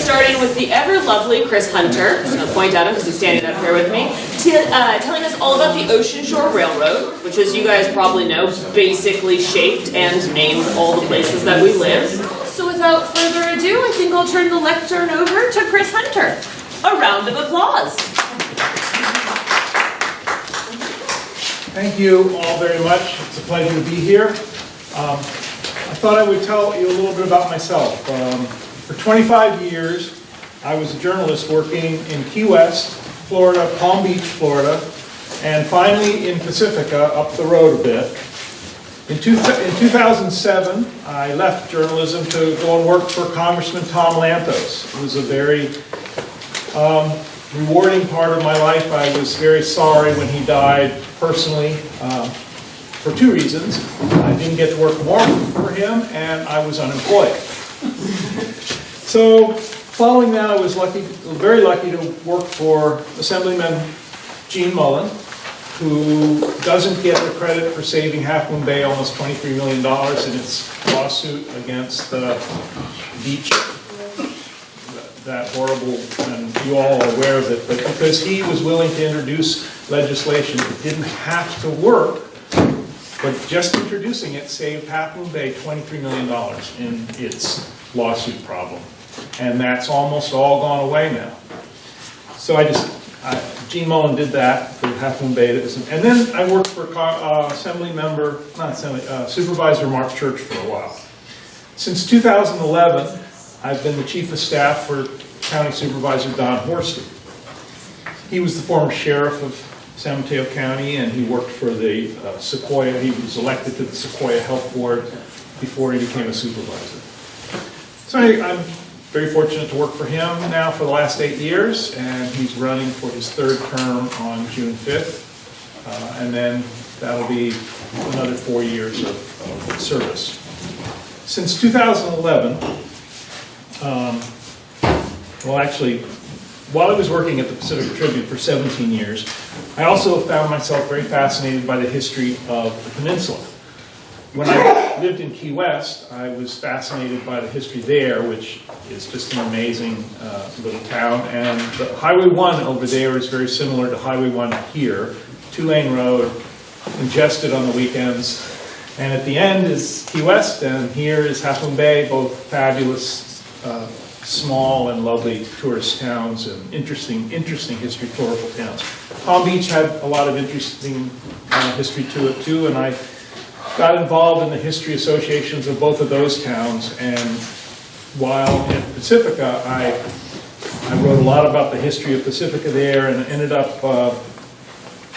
starting with the ever lovely Chris Hunter. I'm just going to point at him because he's standing up here with me, telling us all about the Ocean Shore Railroad, which, as you guys probably know, basically shaped and named all the places that we live. So without further ado, I think I'll turn the lectern over to Chris Hunter. A round of applause. Thank you all very much. It's a pleasure to be here. I thought I would tell you a little bit about myself. For 25 years, I was a journalist working in Key West, Florida, Palm Beach, Florida, and finally in Pacifica, up the road a bit. In 2007, I left journalism to go and work for Congressman Tom Lantos. It was a very rewarding part of my life. I was very sorry when he died personally for two reasons. I didn't get to work more for him, and I was unemployed. So, following that, I was very lucky to work for Assemblyman Gene Mullen, who doesn't get the credit for saving Half Moon Bay almost $23 million in its lawsuit against the beach. That horrible, and you all are aware of it, but because he was willing to introduce legislation that didn't have to work, but just introducing it saved Half Moon Bay $23 million in its lawsuit problem. And that's almost all gone away now. So Gene Mullen did that for Half Moon Bay. And then I worked for Supervisor Mark Church for a while. Since 2011, I've been the Chief of Staff for County Supervisor Don Horsley. He was the former sheriff of San Mateo County, and he worked for the Sequoia. He was elected to the Sequoia Health Board before he became a supervisor. So I'm very fortunate to work for him now for the last 8 years, and he's running for his third term on June 5th. And then that'll be another 4 years of service. Since 2011, well, actually, while I was working at the Pacific Tribune for 17 years, I also found myself very fascinated by the history of the peninsula. When I lived in Key West, I was fascinated by the history there, which is just an amazing little town. And the Highway 1 over there is very similar to Highway 1 here, two-lane road, congested on the weekends. And at the end is Key West, and here is Half Moon Bay, both fabulous, small and lovely tourist towns and interesting historical towns. Palm Beach had a lot of interesting history to it too, and I got involved in the history associations of both of those towns. And while in Pacifica, I wrote a lot about the history of Pacifica there, and ended up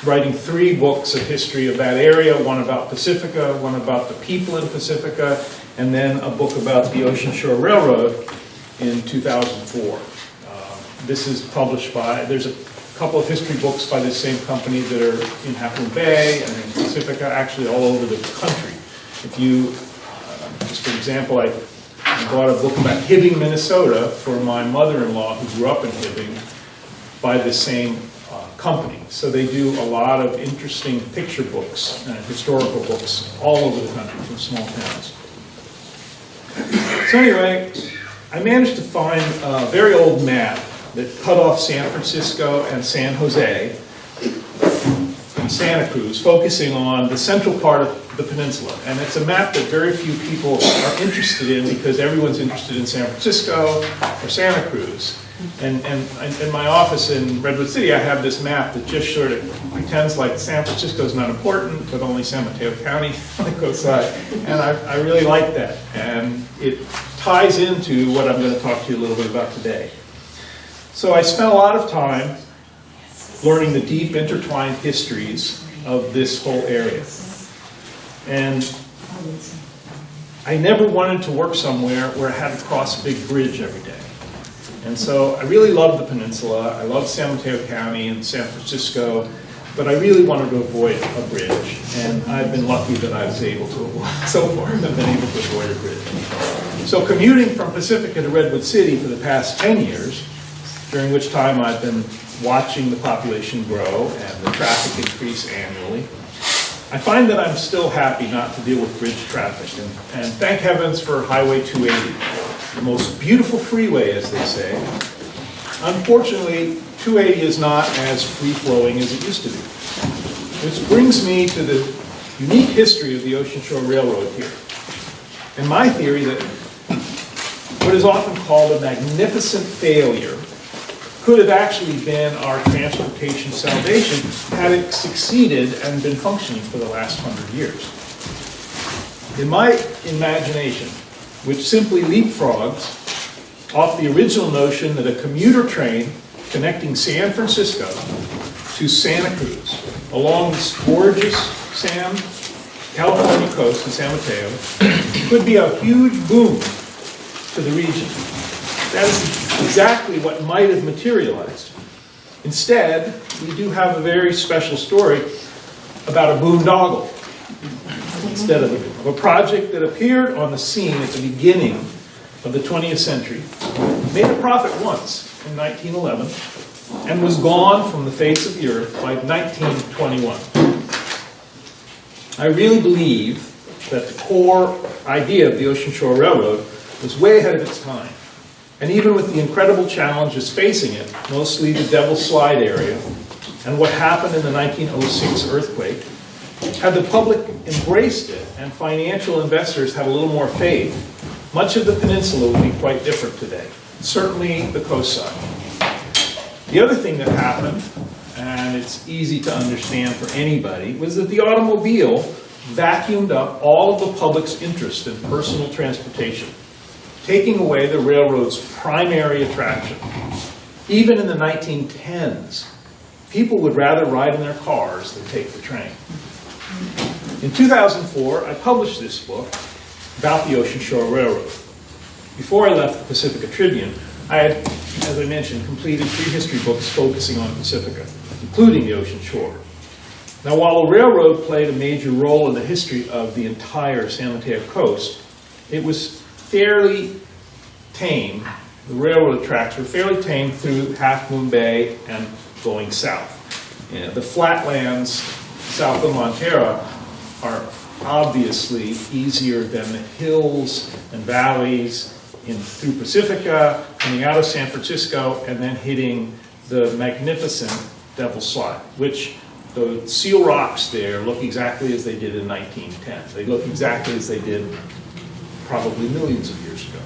writing 3 books of history of that area, one about Pacifica, one about the people in Pacifica, and then a book about the Ocean Shore Railroad in 2004. This is published by, there's a couple of history books by the same company that are in Half Moon Bay and in Pacifica, actually all over the country. If you, just for example, I bought a book about Hibbing, Minnesota for my mother-in-law who grew up in Hibbing by the same company. So they do a lot of interesting picture books and historical books all over the country from small towns. So anyway, I managed to find a very old map that cut off San Francisco and San Jose and Santa Cruz, focusing on the central part of the peninsula. And it's a map that very few people are interested in because everyone's interested in San Francisco or Santa Cruz. And in my office in Redwood City, I have this map that just sort of pretends like San Francisco is not important, but only San Mateo County on the coastside. And I really like that. And it ties into what I'm going to talk to you a little bit about today. So I spent a lot of time learning the deep intertwined histories of this whole area. And I never wanted to work somewhere where I had to cross a big bridge every day. And so I really loved the peninsula. I loved San Mateo County and San Francisco, but I really wanted to avoid a bridge. And I've been lucky that I was able to avoid, so far, I've been able to avoid a bridge. So commuting from Pacifica to Redwood City for the past 10 years, during which time I've been watching the population grow and the traffic increase annually, I find that I'm still happy not to deal with bridge traffic. And thank heavens for Highway 280. the most beautiful freeway, as they say. Unfortunately, 280 is not as free-flowing as it used to be. Which brings me to the unique history of the Ocean Shore Railroad here. And my theory that what is often called a magnificent failure could have actually been our transportation salvation had it succeeded and been functioning for the last 100 years. In my imagination, which simply leapfrogs off the original notion that a commuter train connecting San Francisco to Santa Cruz along this gorgeous California coast in San Mateo could be a huge boom to the region. That is exactly what might have materialized. Instead, we do have a very special story about a boondoggle instead of a project that appeared on the scene at the beginning of the 20th century, made a profit once in 1911, and was gone from the face of the earth by 1921. I really believe that the core idea of the Ocean Shore Railroad was way ahead of its time. And even with the incredible challenges facing it, mostly the Devil's Slide area, and what happened in the 1906 earthquake, had the public embraced it and financial investors had a little more faith, much of the peninsula would be quite different today, certainly the coastside. The other thing that happened, and it's easy to understand for anybody, was that the automobile vacuumed up all of the public's interest in personal transportation, taking away the railroad's primary attraction. Even in the 1910s, people would rather ride in their cars than take the train. In 2004, I published this book about the Ocean Shore Railroad. Before I left the Pacifica Tribune, I had, as I mentioned, completed 3 history books focusing on Pacifica, including the Ocean Shore. Now, while the railroad played a major role in the history of the entire San Mateo coast, it was fairly tame. The railroad tracks were fairly tame through Half Moon Bay and going south. The flatlands south of Montera are obviously easier than the hills and valleys through Pacifica, coming out of San Francisco, and then hitting the magnificent Devil's Slide, which the seal rocks there look exactly as they did in 1910. They look exactly as they did probably millions of years ago.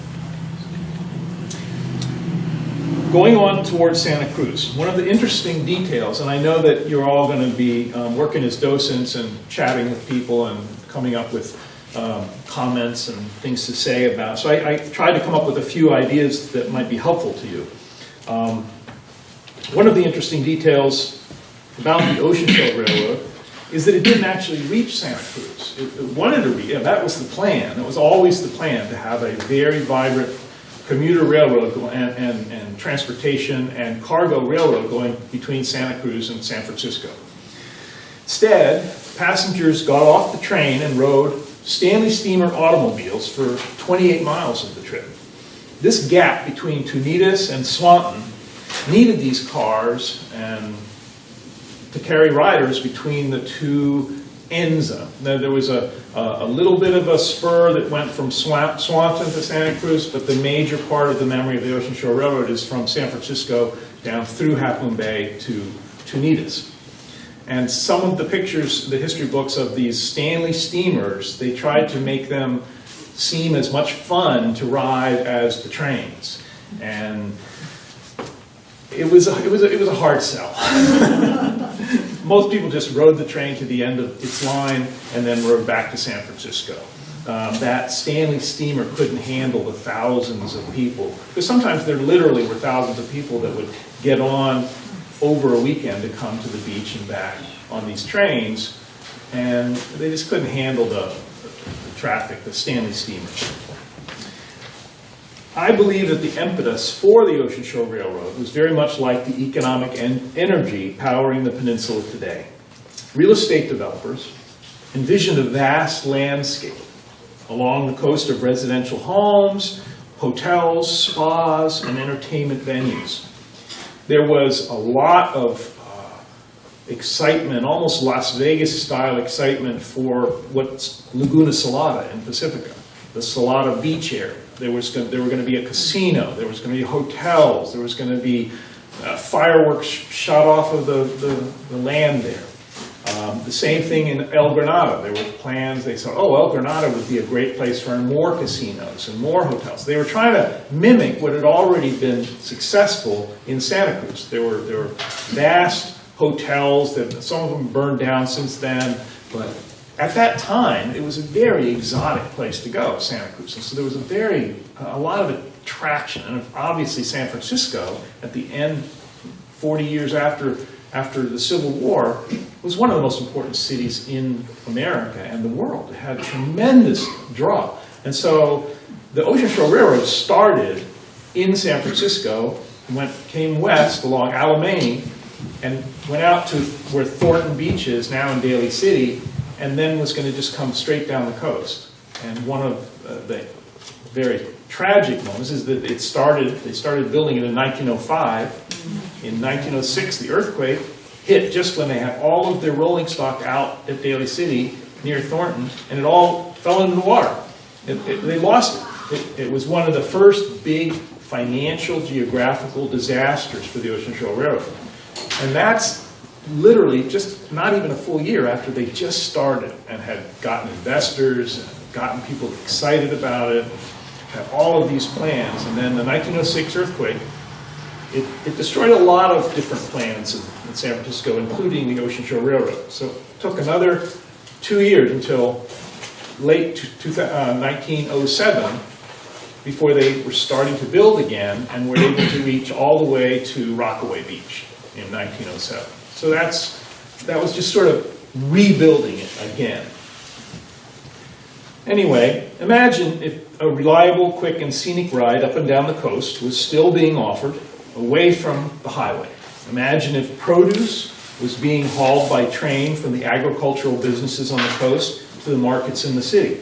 Going on towards Santa Cruz, one of the interesting details, and I know that you're all going to be working as docents and chatting with people and coming up with comments and things to say about, so I tried to come up with a few ideas that might be helpful to you. One of the interesting details about the Ocean Shore Railroad is that it didn't actually reach Santa Cruz. It wanted to reach, that was the plan. It was always the plan to have a very vibrant commuter railroad and transportation and cargo railroad going between Santa Cruz and San Francisco. Instead, passengers got off the train and rode Stanley Steamer automobiles for 28 miles of the trip. This gap between Tunitas and Swanton needed these cars and to carry riders between the two ends of. Now, there was a little bit of a spur that went from Swanton to Santa Cruz, but the major part of the memory of the Ocean Shore Railroad is from San Francisco down through Half Moon Bay to Tunitas. And some of the pictures, the history books of these Stanley steamers, they tried to make them seem as much fun to ride as the trains. And it was a hard sell. Most people just rode the train to the end of its line and then rode back to San Francisco. That Stanley steamer couldn't handle the thousands of people. Because sometimes there literally were thousands of people that would get on over a weekend to come to the beach and back on these trains, and they just couldn't handle the traffic, the Stanley steamers. I believe that the impetus for the Ocean Shore Railroad was very much like the economic energy powering the peninsula today. Real estate developers envisioned a vast landscape along the coast of residential homes, hotels, spas, and entertainment venues. There was a lot of excitement, almost Las Vegas-style excitement for what's Laguna Salada in Pacifica, the Salada beach area. there were going to be a casino, there was going to be hotels, there was going to be fireworks shot off of the land there. The same thing in El Granada. There were plans, they said, oh, El Granada would be a great place for more casinos and more hotels. They were trying to mimic what had already been successful in Santa Cruz. There were vast hotels, that some of them burned down since then, but at that time, it was a very exotic place to go, Santa Cruz. And so there was a lot of attraction. And obviously San Francisco, at the end, 40 years after the Civil War, was one of the most important cities in America and the world. It had tremendous draw. And so the Ocean Shore Railroad started in San Francisco, came west along Alamany, and went out to where Thornton Beach is, now in Daly City, and then was going to just come straight down the coast. And one of the very tragic moments is that they started building it in 1905. In 1906, the earthquake hit just when they had all of their rolling stock out at Daly City near Thornton, and it all fell into the water. They lost it. It was one of the first big financial, geographical disasters for the Ocean Shore Railroad. And that's literally just not even a full year after they just started and had gotten investors and gotten people excited about it, had all of these plans. And then the 1906 earthquake, it destroyed a lot of different plans in San Francisco, including the Ocean Shore Railroad. So it took another 2 years until late 1907 before they were starting to build again and were able to reach all the way to Rockaway Beach in 1907. So that was just sort of rebuilding it again. Anyway, imagine if a reliable, quick, and scenic ride up and down the coast was still being offered away from the highway. Imagine if produce was being hauled by train from the agricultural businesses on the coast to the markets in the city.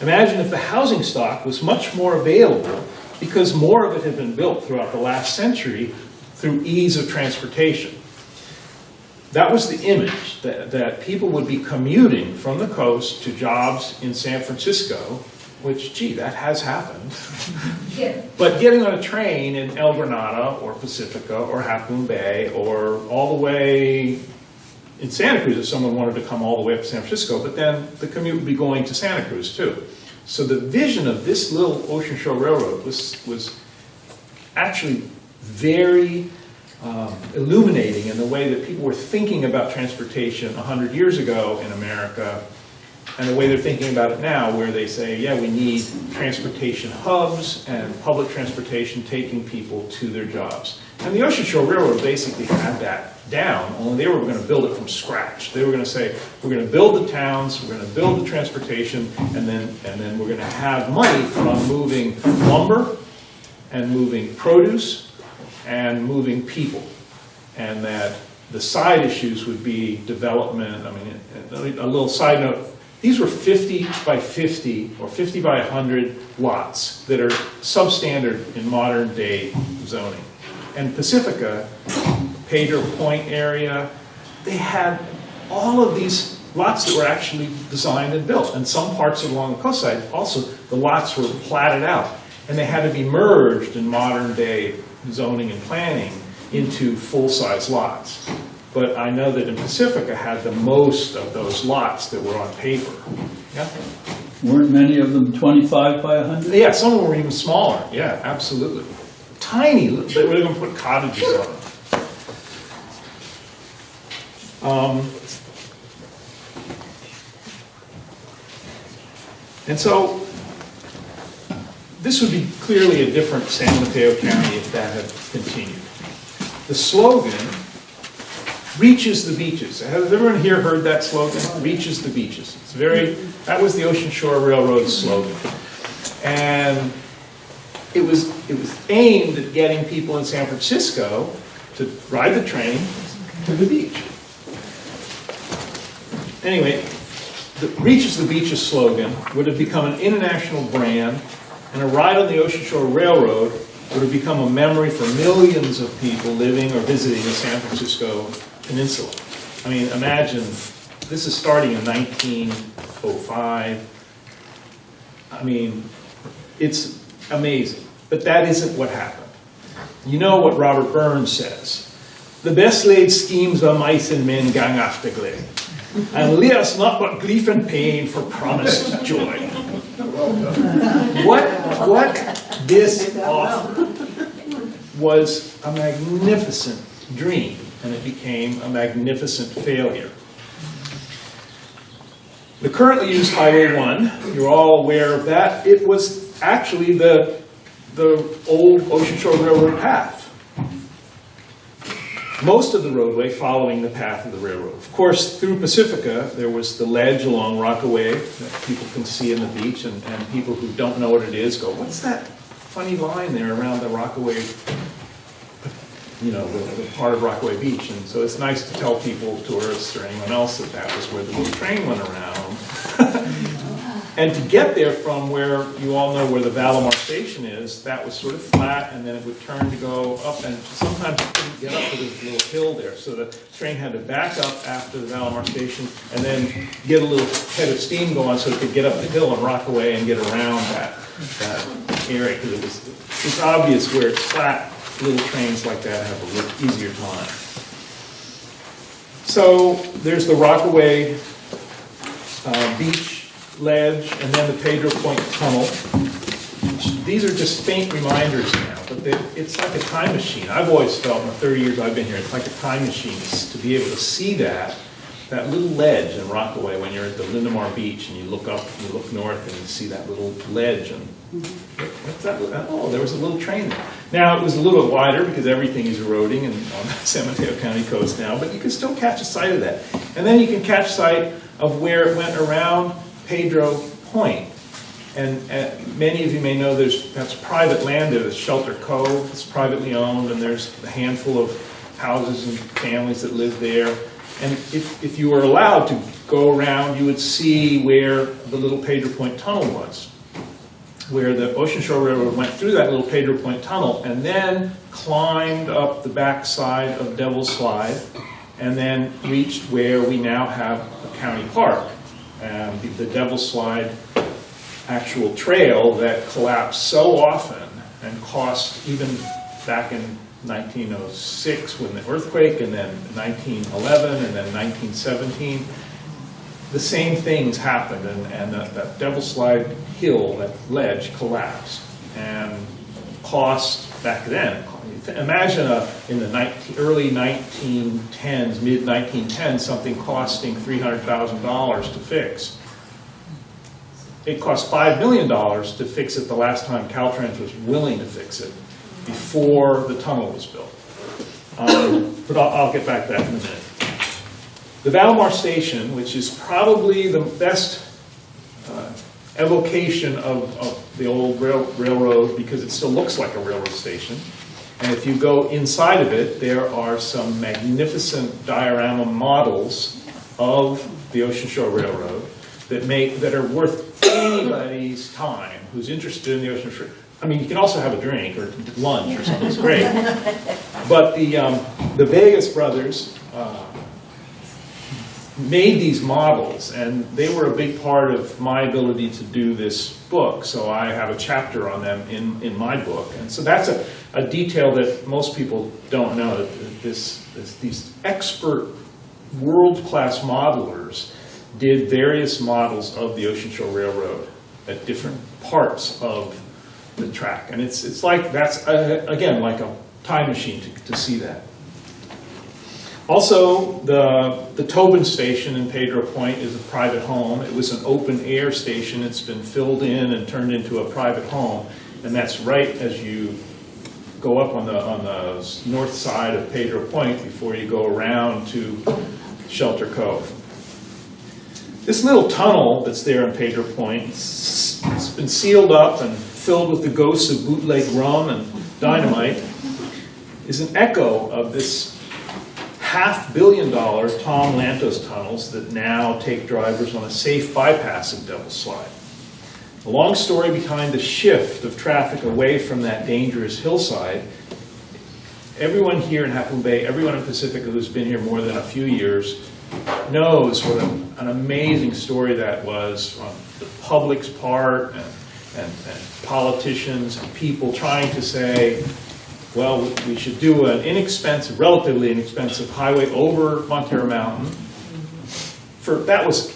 Imagine if the housing stock was much more available because more of it had been built throughout the last century through ease of transportation. That was the image, that people would be commuting from the coast to jobs in San Francisco, which, gee, that has happened. Yeah. But getting on a train in El Granada or Pacifica or Half Moon Bay or all the way in Santa Cruz if someone wanted to come all the way up to San Francisco, but then the commute would be going to Santa Cruz too. So the vision of this little Ocean Shore Railroad was actually very illuminating in the way that people were thinking about transportation 100 years ago in America, and the way they're thinking about it now, where they say, yeah, we need transportation hubs and public transportation taking people to their jobs. And the Ocean Shore Railroad basically had that down, only they were going to build it from scratch. They were going to say, we're going to build the towns, we're going to build the transportation, and then we're going to have money from moving lumber and moving produce and moving people. And that the side issues would be development. I mean, a little side note, these were 50 by 50 or 50 by 100 lots that are substandard in modern day zoning. And Pacifica, Pedro Point area, they had all of these lots that were actually designed and built. And some parts along the coastside, also, the lots were platted out. And they had to be merged in modern day zoning and planning into full-size lots. But I know that in Pacifica had the most of those lots that were on paper. Yeah? Weren't many of them 25 by 100? Yeah, some of them were even smaller. Yeah, absolutely. Tiny. They were going to put cottages on them. And so this would be clearly a different San Mateo County if that had continued. The slogan, reaches the beaches. Has everyone here heard that slogan? Reaches the beaches. That was the Ocean Shore Railroad slogan. And it was aimed at getting people in San Francisco to ride the train to the beach. Anyway, the Reaches the Beaches slogan would have become an international brand, and a ride on the Ocean Shore Railroad would have become a memory for millions of people living or visiting the San Francisco Peninsula. I mean, imagine, this is starting in 1905. I mean, it's amazing. But that isn't what happened. You know what Robert Burns says. The best laid schemes of mice and men gang after glen, and lay us not but grief and pain for promised joy. What this offered was a magnificent dream, and it became a magnificent failure. The currently used Highway 1, you're all aware of that, it was actually the old Ocean Shore Railroad path. Most of the roadway following the path of the railroad. Of course, through Pacifica, there was the ledge along Rockaway that people can see in the beach, and people who don't know what it is go, what's that funny line there around the Rockaway, you know, the part of Rockaway Beach? And so it's nice to tell people, tourists or anyone else, that that was where the little train went around. And to get there from where you all know where the Valamar station is, that was sort of flat, and then it would turn to go up, and sometimes you couldn't get up to this little hill there. So the train had to back up after the Valamar station and then get a little head of steam going so it could get up the hill and rock away and get around that area, because it's obvious where it's flat, little trains like that have a little easier time. So there's the Rockaway beach ledge, and then the Pedro Point Tunnel. These are just faint reminders now, but it's like a time machine. I've always felt in the 30 years I've been here, it's like a time machine to be able to see that little ledge in Rockaway when you're at the Lindemar Beach and you look up, you look north and you see that little ledge, and what's that? Oh, there was a little train there. Now it was a little wider because everything is eroding on the San Mateo County coast now, but you can still catch a sight of that. And then you can catch sight of where it went around Pedro Point. And many of you may know that's private land there. There's Shelter Cove, it's privately owned, and there's a handful of houses and families that live there. And if you were allowed to go around, you would see where the little Pedro Point Tunnel was, where the Ocean Shore Railroad went through that little Pedro Point Tunnel and then climbed up the backside of Devil's Slide and then reached where we now have a county park. And the Devil's Slide actual trail that collapsed so often and cost, even back in 1906 when the earthquake, and then 1911, and then 1917, the same things happened, and that Devil's Slide hill, that ledge, collapsed and cost back then. Imagine in the early 1910s, mid-1910s, something costing $300,000 to fix. It cost $5 million to fix it the last time Caltrans was willing to fix it, before the tunnel was built. But I'll get back to that in a minute. The Valamar Station, which is probably the best evocation of the old railroad, because it still looks like a railroad station. And if you go inside of it, there are some magnificent diorama models of the Ocean Shore Railroad that are worth anybody's time who's interested in the Ocean Shore. I mean, you can also have a drink or lunch or something. It's great. But the Vegas brothers made these models, and they were a big part of my ability to do this book. So I have a chapter on them in my book. And so that's a detail that most people don't know. These expert world-class modelers did various models of the Ocean Shore Railroad at different parts of the track. And it's like, that's again like a time machine to see that. Also, the Tobin station in Pedro Point is a private home. It was an open air station. It's been filled in and turned into a private home, and that's right as you go up on the north side of Pedro Point before you go around to Shelter Cove. This little tunnel that's there in Pedro Point, it's been sealed up and filled with the ghosts of bootleg rum and dynamite, is an echo of this $500 million Tom Lantos tunnels that now take drivers on a safe bypass of Devil's Slide. The long story behind the shift of traffic away from that dangerous hillside, everyone here in Half Moon Bay, everyone in Pacifica who's been here more than a few years, knows what an amazing story that was on the public's part, and and politicians and people trying to say, well, we should do an inexpensive, relatively inexpensive highway over Montero Mountain. That was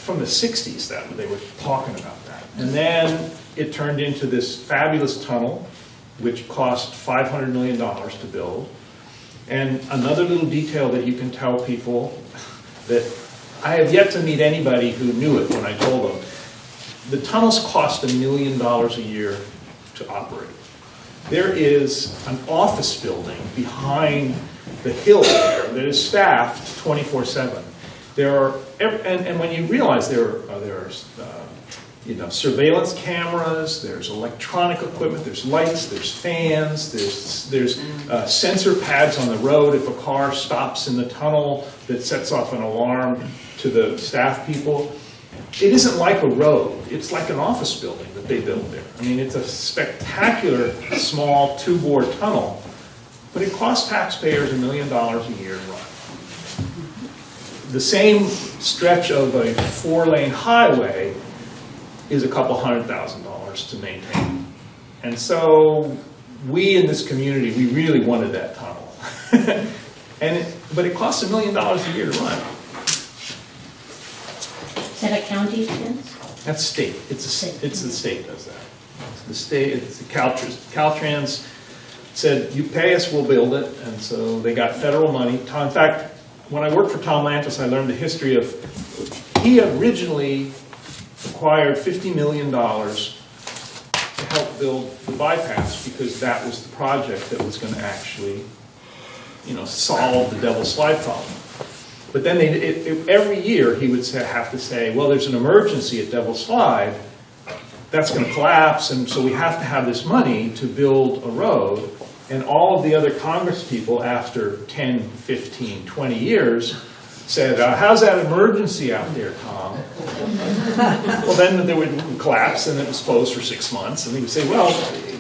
from the 60s that they were talking about that. And then it turned into this fabulous tunnel, which cost $500 million to build. And another little detail that you can tell people that I have yet to meet anybody who knew it when I told them. The tunnels cost $1 million a year to operate. There is an office building behind the hill there that is staffed 24/7. There are, and when you realize there are surveillance cameras, there's electronic equipment, there's lights, there's fans, there's sensor pads on the road if a car stops in the tunnel that sets off an alarm to the staff people. It isn't like a road, it's like an office building that they built there. I mean, it's a spectacular small two-bore tunnel, but it costs taxpayers $1 million a year to run. The same stretch of a 4-lane highway is a couple $100,000 to maintain. And so we in this community, we really wanted that tunnel. But it costs $1 million a year to run. Is that a county expense? That's state. It's the state does that. The state, it's the Caltrans said, you pay us, we'll build it. And so they got federal money. In fact, when I worked for Tom Lantis, I learned the history of, he originally acquired $50 million to help build the bypass because that was the project that was going to actually, solve the Devil's Slide problem. But then every year he would have to say, well, there's an emergency at Devil's Slide, that's going to collapse, and so we have to have this money to build a road. And all of the other Congress people, after 10, 15, 20 years, said, how's that emergency out there, Tom? Well, then there would collapse, and it was closed for 6 months. And he would say, well,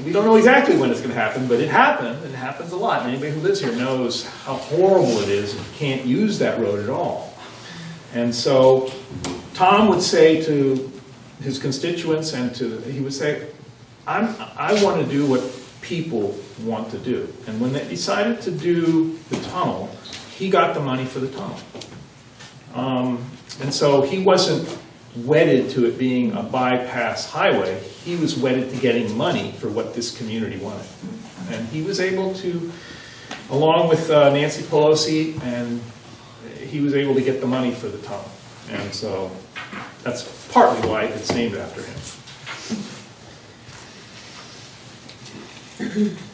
we don't know exactly when it's going to happen, but it happened, and it happens a lot. And anybody who lives here knows how horrible it is, and you can't use that road at all. And so Tom would say to his constituents, he would say, I want to do what people want to do. And when they decided to do the tunnel, he got the money for the tunnel. And so he wasn't wedded to it being a bypass highway. He was wedded to getting money for what this community wanted. And he was able to, along with Nancy Pelosi, and he was able to get the money for the tunnel. And so that's partly why it's named after him.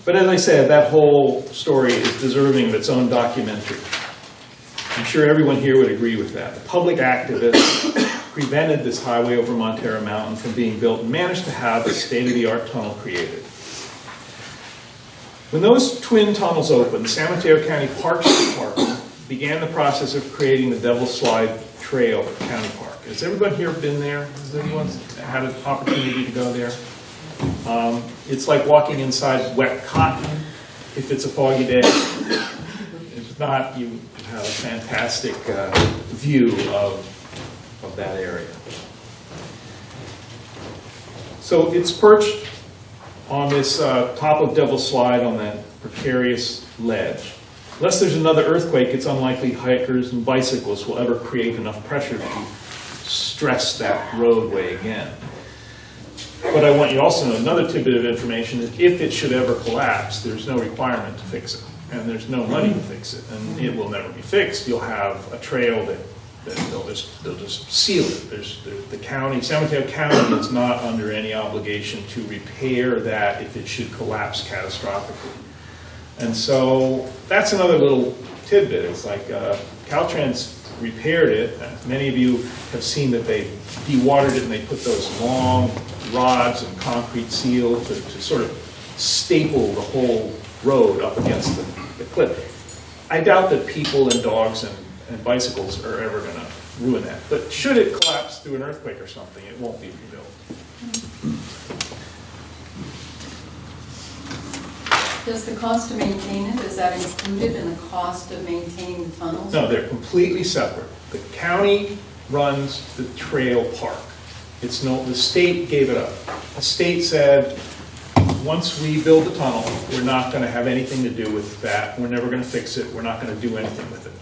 But as I said, that whole story is deserving of its own documentary. I'm sure everyone here would agree with that. The public activists prevented this highway over Montero Mountain from being built and managed to have a state-of-the-art tunnel created. When those twin tunnels opened, the San Mateo County Parks Department began the process of creating the Devil's Slide Trail at County Park. Has everyone here been there? Has anyone had an opportunity to go there? It's like walking inside wet cotton if it's a foggy day. If not, you have a fantastic view of that area. So it's perched on this top of Devil's Slide on that precarious ledge. Unless there's another earthquake, it's unlikely hikers and bicyclists will ever create enough pressure to stress that roadway again. But I want you to also know another tidbit of information that if it should ever collapse, there's no requirement to fix it. And there's no money to fix it. And it will never be fixed. You'll have a trail that they'll just seal it. The county, San Mateo County is not under any obligation to repair that if it should collapse catastrophically. And so that's another little tidbit. It's like Caltrans repaired it. Many of you have seen that they dewatered it and they put those long rods and concrete seal to sort of staple the whole road up against the cliff. I doubt that people and dogs and bicycles are ever going to ruin that. But should it collapse through an earthquake or something, it won't be rebuilt. Does the cost to maintain it, is that included in the cost of maintaining the tunnels? No, they're completely separate. The county runs the trail park. The state gave it up. the state said, once we build the tunnel, we're not going to have anything to do with that. We're never going to fix it. We're not going to do anything with it.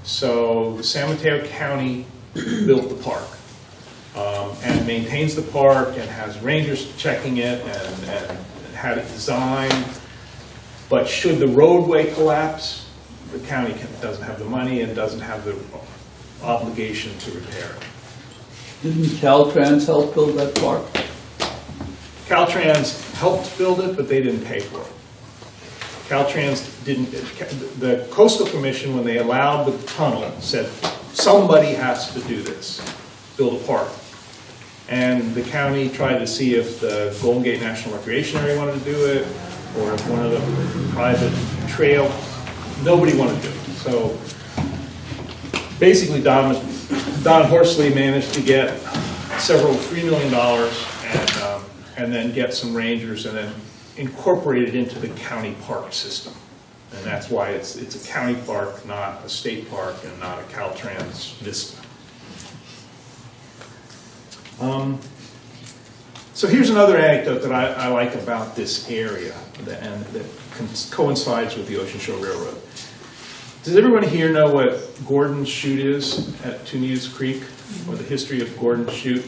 So San Mateo County built the park and maintains the park and has rangers checking it and had it designed. But should the roadway collapse, the county doesn't have the money and doesn't have the obligation to repair it. Didn't Caltrans help build that park? Caltrans helped build it, but they didn't pay for it. Caltrans didn't, the Coastal Commission, when they allowed the tunnel, said somebody has to do this, build a park. And the county tried to see if the Golden Gate National Recreation Area wanted to do it, or if one of the private trail, nobody wanted to do it. So basically Don Horsley managed to get $3 million and then get some rangers and then incorporate it into the county park system. And that's why it's a county park, not a state park, and not a Caltrans Vista. So here's another anecdote that I like about this area and that coincides with the Ocean Shore Railroad. Does everyone here know what Gordon's Chute is at Tunitas Creek, or the history of Gordon's Chute?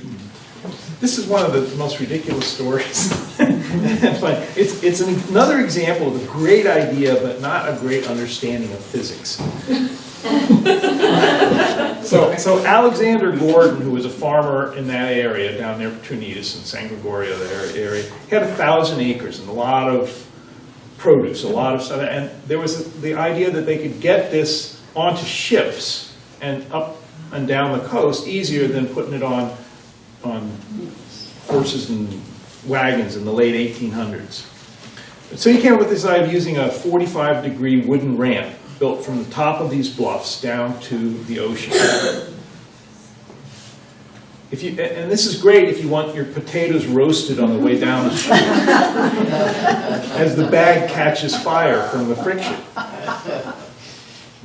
This is one of the most ridiculous stories. It's another example of a great idea, but not a great understanding of physics. So Alexander Gordon, who was a farmer in that area down there, Tunitas and San Gregorio, that area, he had 1,000 acres and a lot of produce, a lot of stuff. And there was the idea that they could get this onto ships and up and down the coast easier than putting it on horses and wagons in the late 1800s. So he came up with this idea of using a 45-degree wooden ramp built from the top of these bluffs down to the ocean. And this is great if you want your potatoes roasted on the way down the chute, as the bag catches fire from the friction.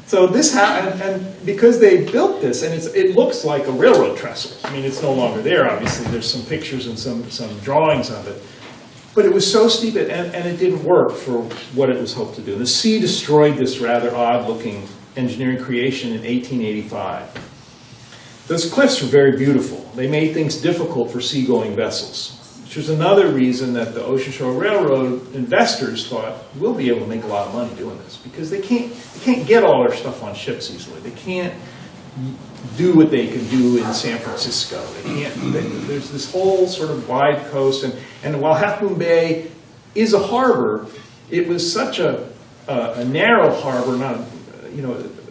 So this happened, and because they built this, and it looks like a railroad trestle. I mean, it's no longer there, obviously. There's some pictures and some drawings of it. But it was so steep, and it didn't work for what it was hoped to do. The sea destroyed this rather odd-looking engineering creation in 1885. Those cliffs were very beautiful. They made things difficult for seagoing vessels, which was another reason that the Ocean Shore Railroad investors thought, we'll be able to make a lot of money doing this, because they can't get all their stuff on ships easily. They can't do what they can do in San Francisco. There's this whole sort of wide coast, and while Half Moon Bay is a harbor, it was such a narrow harbor,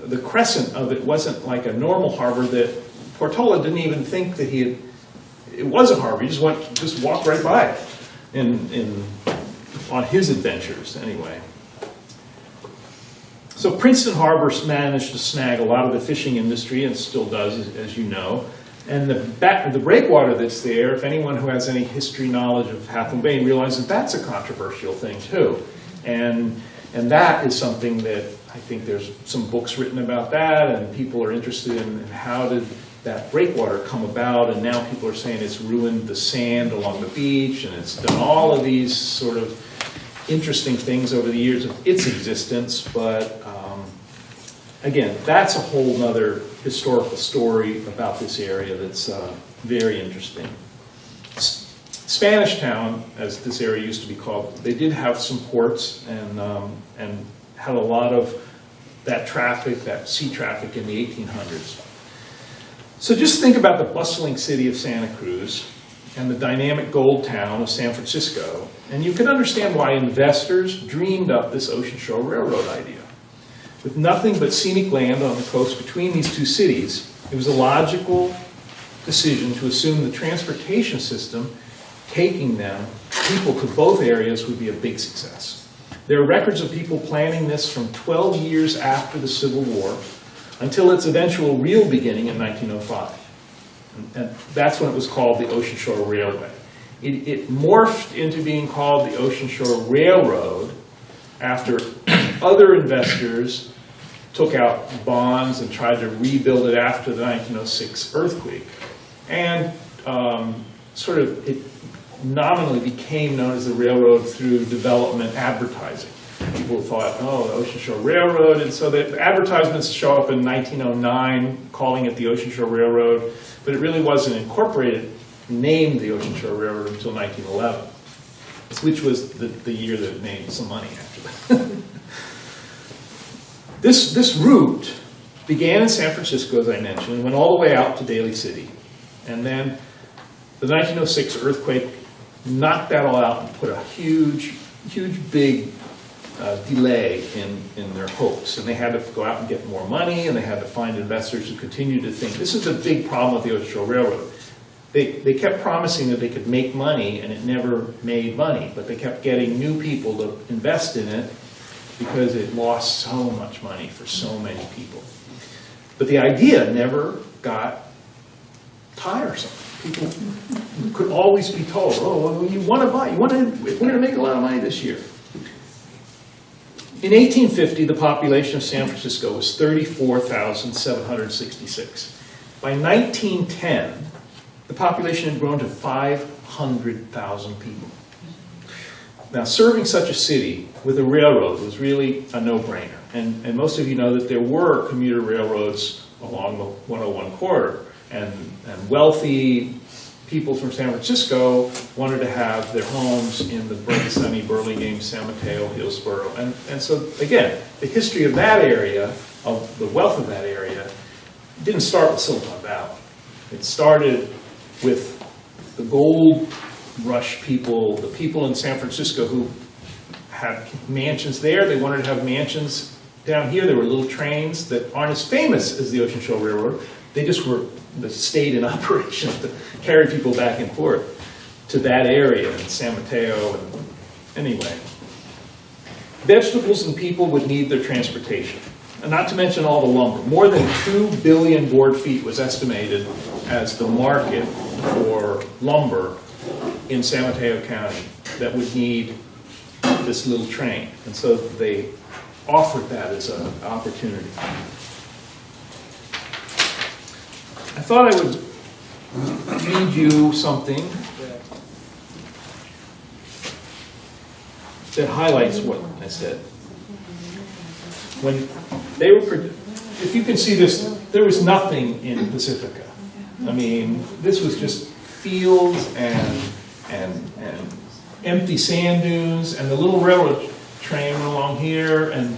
the crescent of it wasn't like a normal harbor that Portola didn't even think that it was a harbor. He just walked right by it on his adventures anyway. So Princeton Harbor managed to snag a lot of the fishing industry, and still does, as you know. And the breakwater that's there, if anyone who has any history knowledge of Half Moon Bay realizes that's a controversial thing too. And that is something that I think there's some books written about that, and people are interested in how did that breakwater come about, and now people are saying it's ruined the sand along the beach, and it's done all of these sort of interesting things over the years of its existence. But again, that's a whole nother historical story about this area that's very interesting. Spanish Town, as this area used to be called, they did have some ports and had a lot of that traffic, that sea traffic in the 1800s. So just think about the bustling city of Santa Cruz and the dynamic gold town of San Francisco, and you can understand why investors dreamed up this Ocean Shore Railroad idea. With nothing but scenic land on the coast between these two cities, it was a logical decision to assume the transportation system taking people to both areas would be a big success. There are records of people planning this from 12 years after the Civil War until its eventual real beginning in 1905. And that's when it was called the Ocean Shore Railway. It morphed into being called the Ocean Shore Railroad after other investors took out bonds and tried to rebuild it after the 1906 earthquake. And nominally became known as the railroad through development advertising. People thought, oh, the Ocean Shore Railroad, and so the advertisements show up in 1909 calling it the Ocean Shore Railroad, but it really wasn't incorporated, named the Ocean Shore Railroad until 1911, which was the year that it made some money after that. This route began in San Francisco, as I mentioned, and went all the way out to Daly City. And then the 1906 earthquake knocked that all out and put a huge, big delay in their hopes. And they had to go out and get more money, and they had to find investors who continued to think, this is a big problem with the Ocean Shore Railroad. They kept promising that they could make money, and it never made money. But they kept getting new people to invest in it because it lost so much money for so many people. But the idea never got tiresome. People could always be told, oh, well, you want to buy, we're going to make a lot of money this year. In 1850, the population of San Francisco was 34,766. By 1910, the population had grown to 500,000 people. Now, serving such a city with a railroad was really a no-brainer. And most of you know that there were commuter railroads along the 101 corridor. And wealthy people from San Francisco wanted to have their homes in the bright, sunny Burlingame, San Mateo, Hillsborough. And so, again, the history of that area, of the wealth of that area, didn't start with Silicon Valley. It started with the gold rush people, the people in San Francisco who had mansions there. They wanted to have mansions down here. There were little trains that aren't as famous as the Ocean Shore Railroad. They just stayed in operation to carry people back and forth to that area in San Mateo. And anyway, vegetables and people would need their transportation. And not to mention all the lumber. More than 2 billion board feet was estimated as the market for lumber in San Mateo County that would need this little train. And so they offered that as an opportunity. I thought I would read you something that highlights what I said. When they were, if you can see this, there was nothing in Pacifica. I mean, this was just fields and empty sand dunes, and the little railroad train went along here, and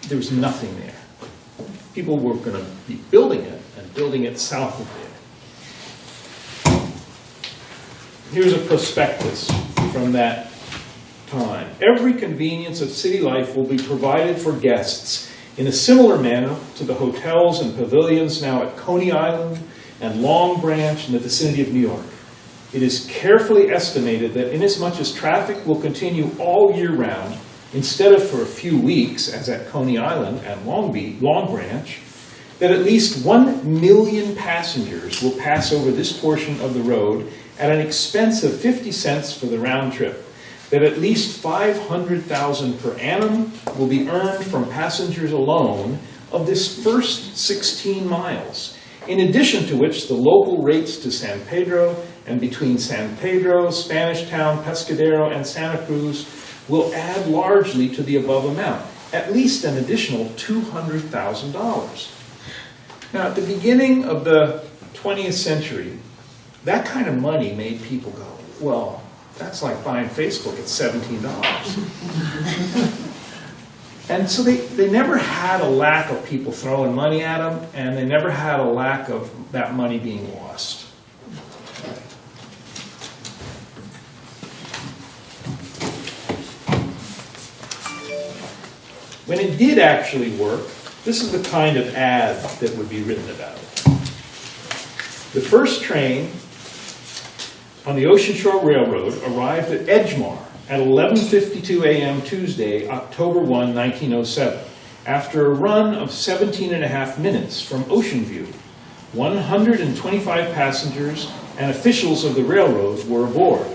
there was nothing there. People were going to be building it, and building it south of there. Here's a prospectus from that time. Every convenience of city life will be provided for guests in a similar manner to the hotels and pavilions now at Coney Island and Long Branch in the vicinity of New York. It is carefully estimated that inasmuch as traffic will continue all year round, instead of for a few weeks, as at Coney Island and Long Branch, that at least 1 million passengers will pass over this portion of the road at an expense of 50 cents for the round trip, that at least $500,000 per annum will be earned from passengers alone of this first 16 miles, in addition to which the local rates to San Pedro and between San Pedro, Spanish Town, Pescadero, and Santa Cruz will add largely to the above amount, at least an additional $200,000. Now, at the beginning of the 20th century, that kind of money made people go, well, that's like buying Facebook at $17. And so they never had a lack of people throwing money at them, and they never had a lack of that money being lost. When it did actually work, this is the kind of ad that would be written about it. The first train on the Ocean Shore Railroad arrived at Edgemar at 11:52 a.m. Tuesday, October 1, 1907, after a run of 17.5 minutes from Ocean View. 125 passengers and officials of the railroad were aboard.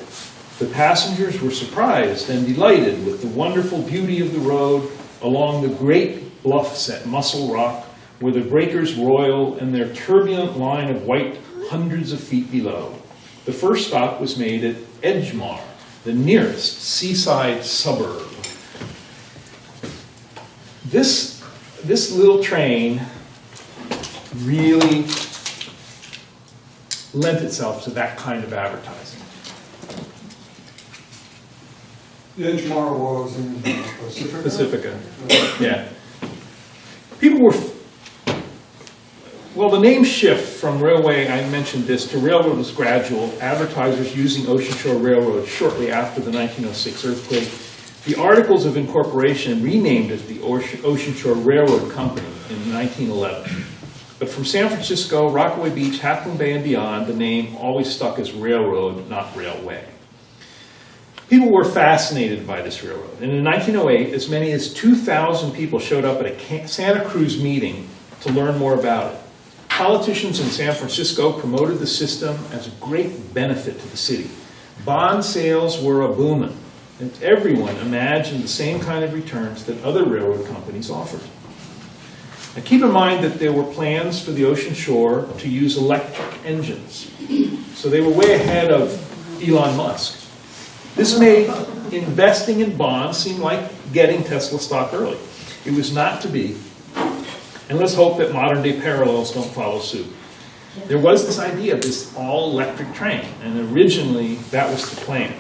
The passengers were surprised and delighted with the wonderful beauty of the road along the great bluffs at Muscle Rock, where the breakers roil and their turbulent line of white hundreds of feet below. The first stop was made at Edgemar, the nearest seaside suburb. This little train really lent itself to that kind of advertising. Edgemar was in Pacifica. Yeah. People were, well, the name shift from railway, I mentioned this, to railroad was gradual. Advertisers using Ocean Shore Railroad shortly after the 1906 earthquake. The Articles of Incorporation renamed it the Ocean Shore Railroad Company in 1911. But from San Francisco, Rockaway Beach, Half Moon Bay, and beyond, the name always stuck as railroad, not railway. People were fascinated by this railroad, and in 1908, as many as 2,000 people showed up at a Santa Cruz meeting to learn more about it. Politicians in San Francisco promoted the system as a great benefit to the city. Bond sales were a booming, and everyone imagined the same kind of returns that other railroad companies offered. Now keep in mind that there were plans for the Ocean Shore to use electric engines, so they were way ahead of Elon Musk. This made investing in bonds seem like getting Tesla stock early. It was not to be, and let's hope that modern-day parallels don't follow suit. There was this idea of this all-electric train, and originally that was the plan.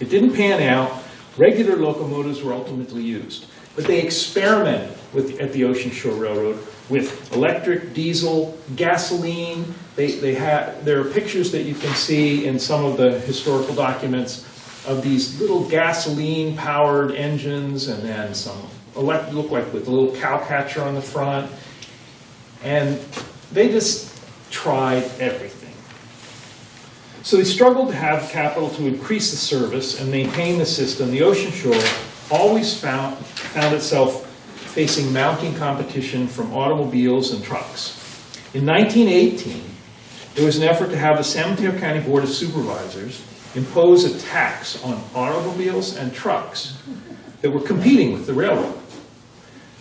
It didn't pan out. Regular locomotives were ultimately used, but they experimented at the Ocean Shore Railroad with electric, diesel, gasoline. There are pictures that you can see in some of the historical documents of these little gasoline-powered engines, and then some look like with a little cow catcher on the front. And they just tried everything. So they struggled to have capital to increase the service and maintain the system. The Ocean Shore always found itself facing mounting competition from automobiles and trucks. In 1918, there was an effort to have the San Mateo County Board of Supervisors impose a tax on automobiles and trucks that were competing with the railroad.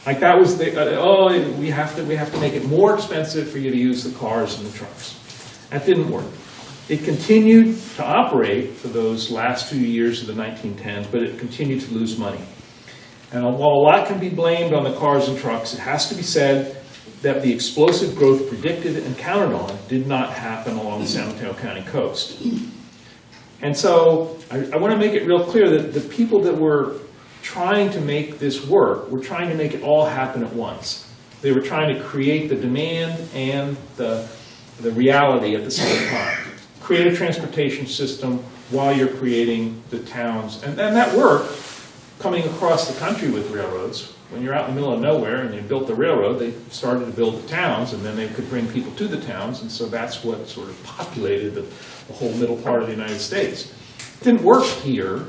Like that was we have to make it more expensive for you to use the cars and the trucks. That didn't work. It continued to operate for those last few years of the 1910s, but it continued to lose money. And while a lot can be blamed on the cars and trucks, it has to be said that the explosive growth predicted and counted on did not happen along the San Mateo County coast. And so I want to make it real clear that the people that were trying to make this work were trying to make it all happen at once. They were trying to create the demand and the reality at the same time. Create a transportation system while you're creating the towns. And that worked coming across the country with railroads. When you're out in the middle of nowhere and they built the railroad, they started to build the towns, and then they could bring people to the towns, and so that's what sort of populated the whole middle part of the United States. It didn't work here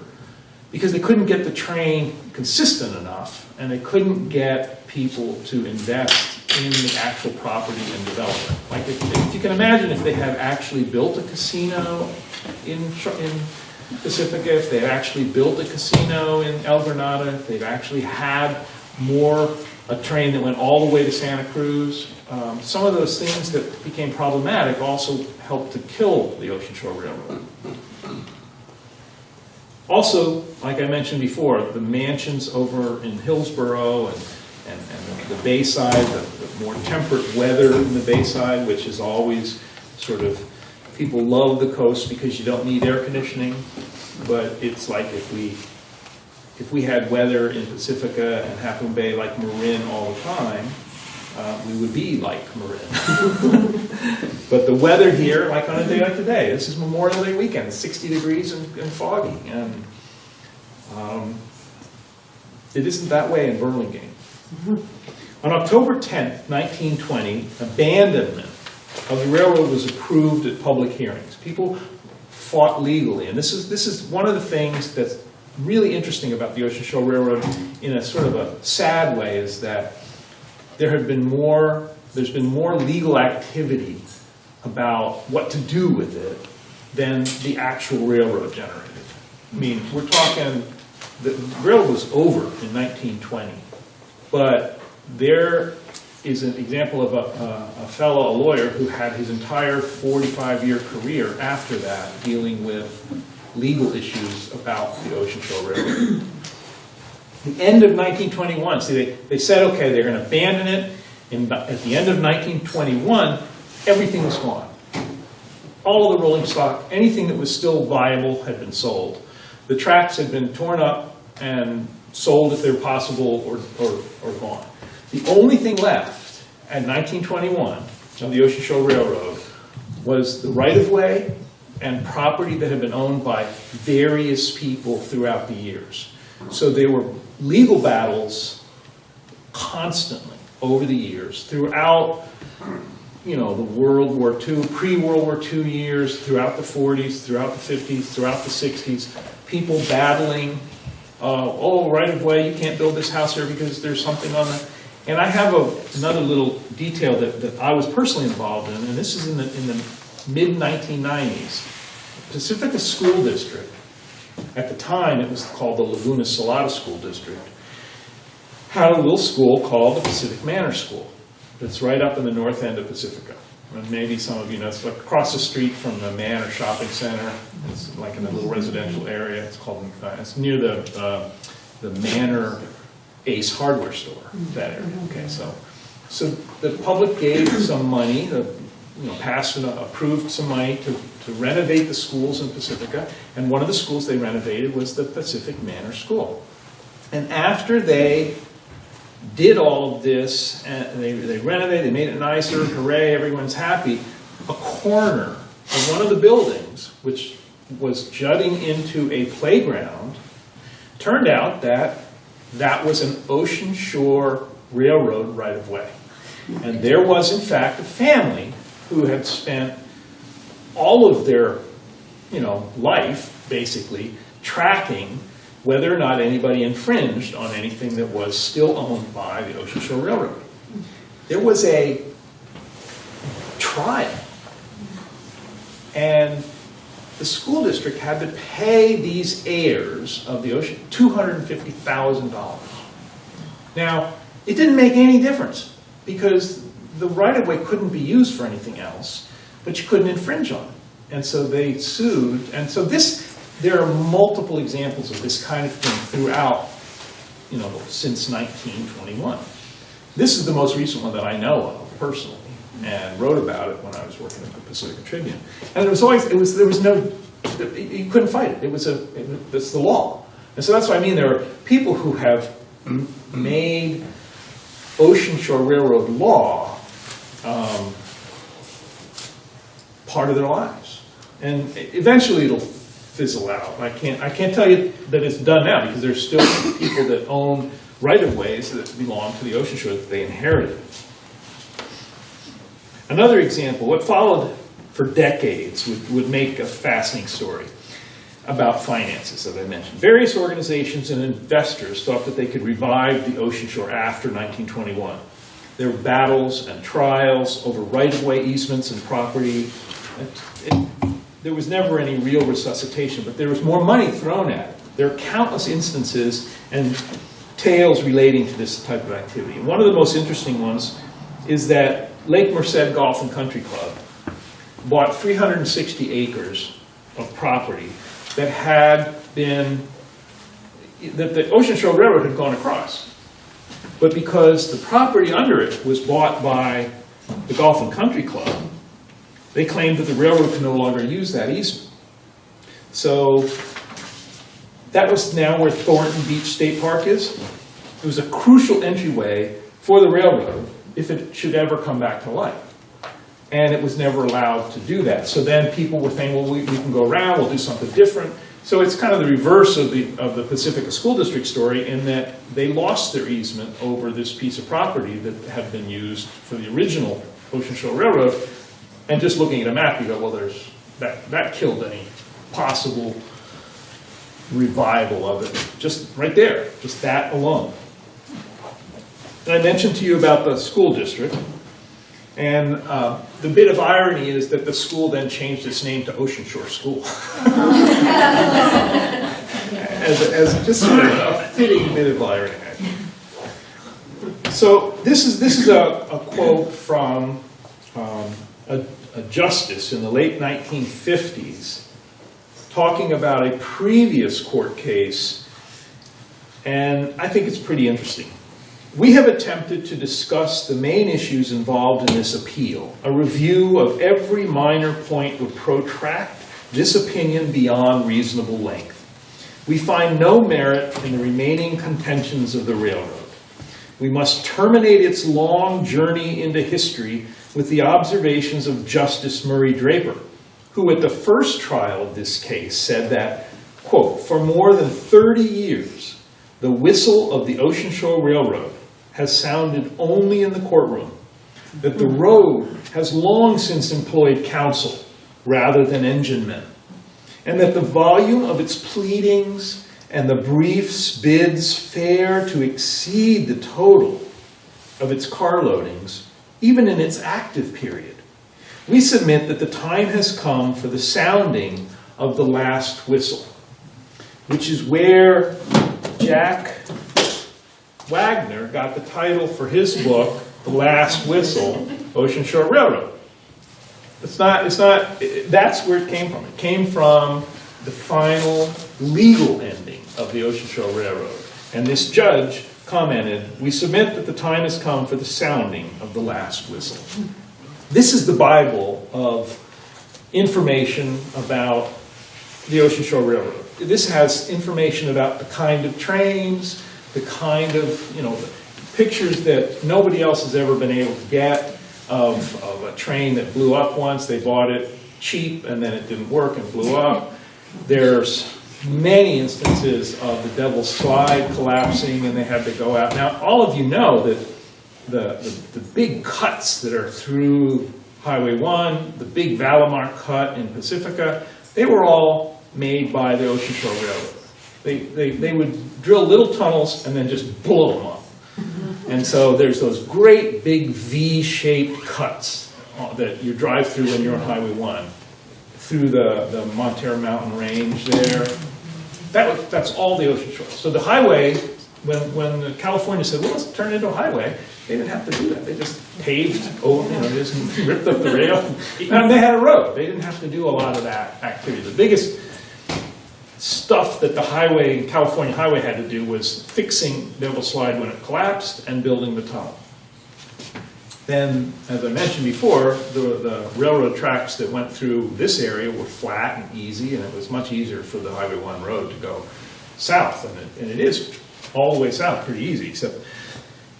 because they couldn't get the train consistent enough, and they couldn't get people to invest in the actual property and development. Like if you can imagine if they had actually built a casino in Pacifica, if they had actually built a casino in El Granada, if they'd actually had a train that went all the way to Santa Cruz, some of those things that became problematic also helped to kill the Ocean Shore Railroad. Also, like I mentioned before, the mansions over in Hillsborough and the Bayside, the more temperate weather in the Bayside, which is always sort of, people love the coast because you don't need air conditioning, but it's like if we had weather in Pacifica and Half Moon Bay like Marin all the time, we would be like Marin. But the weather here, like on a day like today, this is Memorial Day weekend, it's 60 degrees and foggy, and it isn't that way in Burlingame. On October 10th, 1920, abandonment of the railroad was approved at public hearings. People fought legally, and this is one of the things that's really interesting about the Ocean Shore Railroad in a sort of a sad way, is that there's been more legal activity about what to do with it than the actual railroad generated. I mean, we're talking, the railroad was over in 1920, but there is an example of a fellow, a lawyer, who had his entire 45-year career after that dealing with legal issues about the Ocean Shore Railroad. The end of 1921, see, they said, okay, they're going to abandon it. At the end of 1921, everything was gone. All of the rolling stock, anything that was still viable had been sold. The tracks had been torn up and sold if they were possible or gone. The only thing left at 1921 of the Ocean Shore Railroad was the right-of-way and property that had been owned by various people throughout the years. So there were legal battles constantly over the years throughout, you know, the World War II, pre-World War II years, throughout the 40s, throughout the 50s, throughout the 60s, people battling, oh, right-of-way, you can't build this house here because there's something on the... And I have another little detail that I was personally involved in, and this is in the mid-1990s. Pacifica School District, at the time it was called the Laguna Salada School District, had a little school called the Pacific Manor School. It's right up in the north end of Pacifica. And maybe some of you know, it's like across the street from the Manor Shopping Center. It's like in a little residential area. It's called, it's near the Manor Ace Hardware Store, that area. Okay, so the public gave some money, passed and approved some money to renovate the schools in Pacifica, and one of the schools they renovated was the Pacific Manor School. And after they did all of this, and they renovated, they made it nicer, hooray, everyone's happy, a corner of one of the buildings, which was jutting into a playground, turned out that was an Ocean Shore Railroad right-of-way. And there was, in fact, a family who had spent all of their, life, basically, tracking whether or not anybody infringed on anything that was still owned by the Ocean Shore Railroad. There was a trial, and the school district had to pay these heirs of the ocean $250,000. Now, it didn't make any difference because the right-of-way couldn't be used for anything else, but you couldn't infringe on it. And so they sued, and so there are multiple examples of this kind of thing throughout, since 1921. This is the most recent one that I know of personally, and wrote about it when I was working at the Pacific Tribune. And there was no, you couldn't fight it. It's the law. And so that's what I mean. There are people who have made Ocean Shore Railroad law part of their lives, and eventually it'll fizzle out. I can't tell you that it's done now because there's still people that own right-of-ways that belong to the Ocean Shore that they inherited. Another example, what followed for decades would make a fascinating story about finances, as I mentioned. Various organizations and investors thought that they could revive the Ocean Shore after 1921. There were battles and trials over right-of-way easements and property. There was never any real resuscitation, but there was more money thrown at it. There are countless instances and tales relating to this type of activity. And one of the most interesting ones is that Lake Merced Golf and Country Club bought 360 acres of property that the Ocean Shore Railroad had gone across. But because the property under it was bought by the Golf and Country Club, they claimed that the railroad could no longer use that easement. So that was now where Thornton Beach State Park is. It was a crucial entryway for the railroad if it should ever come back to life. And it was never allowed to do that. So then people were saying, well, we can go around, we'll do something different. So it's kind of the reverse of the Pacifica School District story in that they lost their easement over this piece of property that had been used for the original Ocean Shore Railroad. And just looking at a map, you go, well, that killed any possible revival of it. Just right there, just that alone. And I mentioned to you about the school district. And the bit of irony is that the school then changed its name to Ocean Shore School. as just sort of a fitting bit of irony. So this is a quote from a justice in the late 1950s talking about a previous court case, and I think it's pretty interesting. We have attempted to discuss the main issues involved in this appeal. A review of every minor point would protract this opinion beyond reasonable length. We find no merit in the remaining contentions of the railroad. We must terminate its long journey into history with the observations of Justice Murray Draper, who at the first trial of this case said that, quote, for more than 30 years, the whistle of the Ocean Shore Railroad has sounded only in the courtroom, that the road has long since employed counsel rather than engine men, and that the volume of its pleadings and the briefs bids fair to exceed the total of its car loadings, even in its active period. We submit that the time has come for the sounding of the last whistle, which is where Jack Wagner got the title for his book, The Last Whistle, Ocean Shore Railroad. That's where it came from. It came from the final legal ending of the Ocean Shore Railroad. And this judge commented, we submit that the time has come for the sounding of the last whistle. This is the Bible of information about the Ocean Shore Railroad. This has information about the kind of trains, the kind of, pictures that nobody else has ever been able to get of a train that blew up once. They bought it cheap and then it didn't work and blew up. There's many instances of the Devil's Slide collapsing and they had to go out. Now, all of you know that the big cuts that are through Highway 1, the big Valimar cut in Pacifica, they were all made by the Ocean Shore Railroad. They would drill little tunnels and then just blow them up. And so there's those great big V-shaped cuts that you drive through when you're on Highway 1, through the Montero Mountain Range there. That's all the Ocean Shore. So the highway, when California said, well, let's turn it into a highway, they didn't have to do that. They just paved over, they just ripped up the rail. And they had a road. They didn't have to do a lot of that activity. The biggest stuff that the California highway had to do was fixing Devil's Slide when it collapsed and building the tunnel. Then, as I mentioned before, the railroad tracks that went through this area were flat and easy, and it was much easier for the Highway 1 road to go south. And it is all the way south pretty easy, except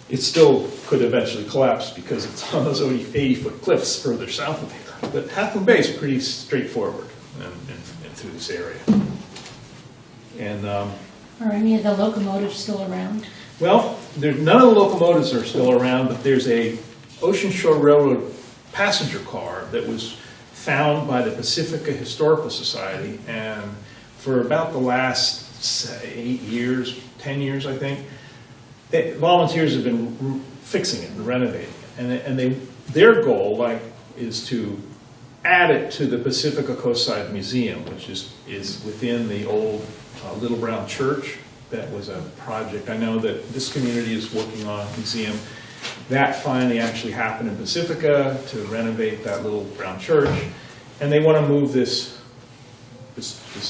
it still could eventually collapse because it's on those 80-foot cliffs further south of here. But Half Moon Bay is pretty straightforward and through this area. And Are any of the locomotives still around? well, none of the locomotives are still around, but there's a Ocean Shore Railroad passenger car that was found by the Pacifica Historical Society, and for about the last 8 years, 10 years, I think, volunteers have been fixing it and renovating it, and their goal is to add it to the Pacifica Coastside Museum, which is within the old Little Brown Church. That was a project. I know that this community is working on a museum. That finally actually happened in Pacifica to renovate that Little Brown Church, and they want to move this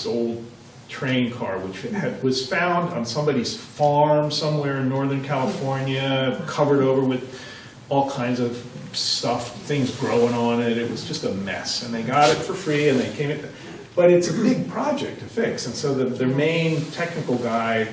old train car, which was found on somebody's farm somewhere in Northern California, covered over with all kinds of stuff, things growing on it. It was just a mess, and they got it for free, and they came in. But it's a big project to fix, and so their main technical guy,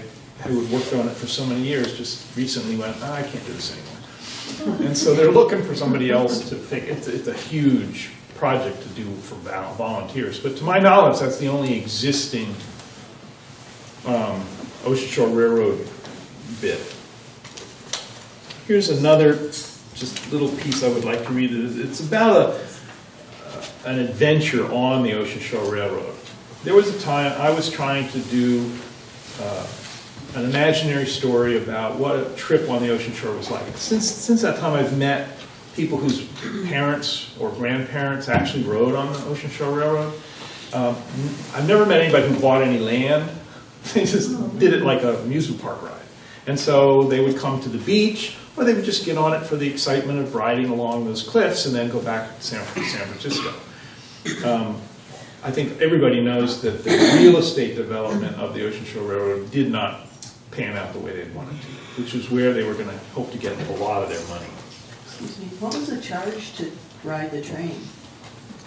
who had worked on it for so many years, just recently went, I can't do this anymore. And so they're looking for somebody else to fix. It's a huge project to do for volunteers, but to my knowledge, that's the only existing Ocean Shore Railroad bit. Here's another just little piece I would like to read. It's about an adventure on the Ocean Shore Railroad. There was a time I was trying to do an imaginary story about what a trip on the Ocean Shore was like. Since that time, I've met people whose parents or grandparents actually rode on the Ocean Shore Railroad. I've never met anybody who bought any land. They just did it like an amusement park ride. And so they would come to the beach, or they would just get on it for the excitement of riding along those cliffs and then go back to San Francisco. I think everybody knows that the real estate development of the Ocean Shore Railroad did not pan out the way they wanted to, which was where they were going to hope to get a lot of their money. Excuse me, what was the charge to ride the train?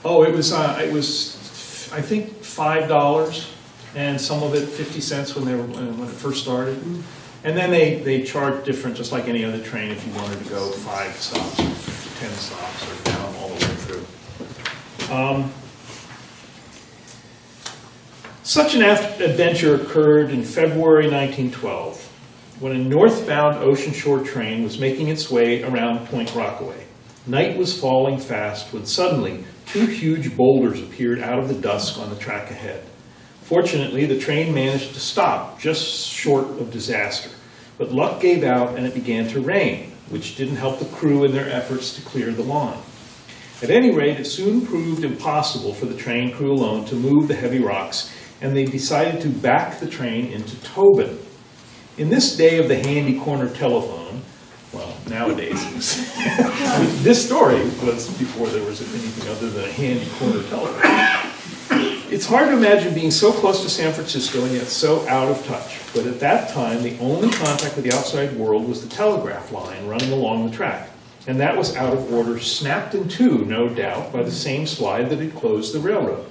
Oh, it was I think $5, and some of it 50 cents when it first started. And then they charged different, just like any other train, if you wanted to go 5 stops or 10 stops or down all the way through. Such an adventure occurred in February 1912, when a northbound Ocean Shore train was making its way around Point Rockaway. Night was falling fast when suddenly 2 huge boulders appeared out of the dusk on the track ahead. Fortunately, the train managed to stop just short of disaster, but luck gave out and it began to rain, which didn't help the crew in their efforts to clear the line. At any rate, it soon proved impossible for the train crew alone to move the heavy rocks, and they decided to back the train into Tobin. In this day of the handy corner telephone, well, nowadays, I mean, this story was before there was anything other than a handy corner telephone. It's hard to imagine being so close to San Francisco and yet so out of touch. But at that time, the only contact with the outside world was the telegraph line running along the track. And that was out of order, snapped in two, no doubt, by the same slide that had closed the railroad.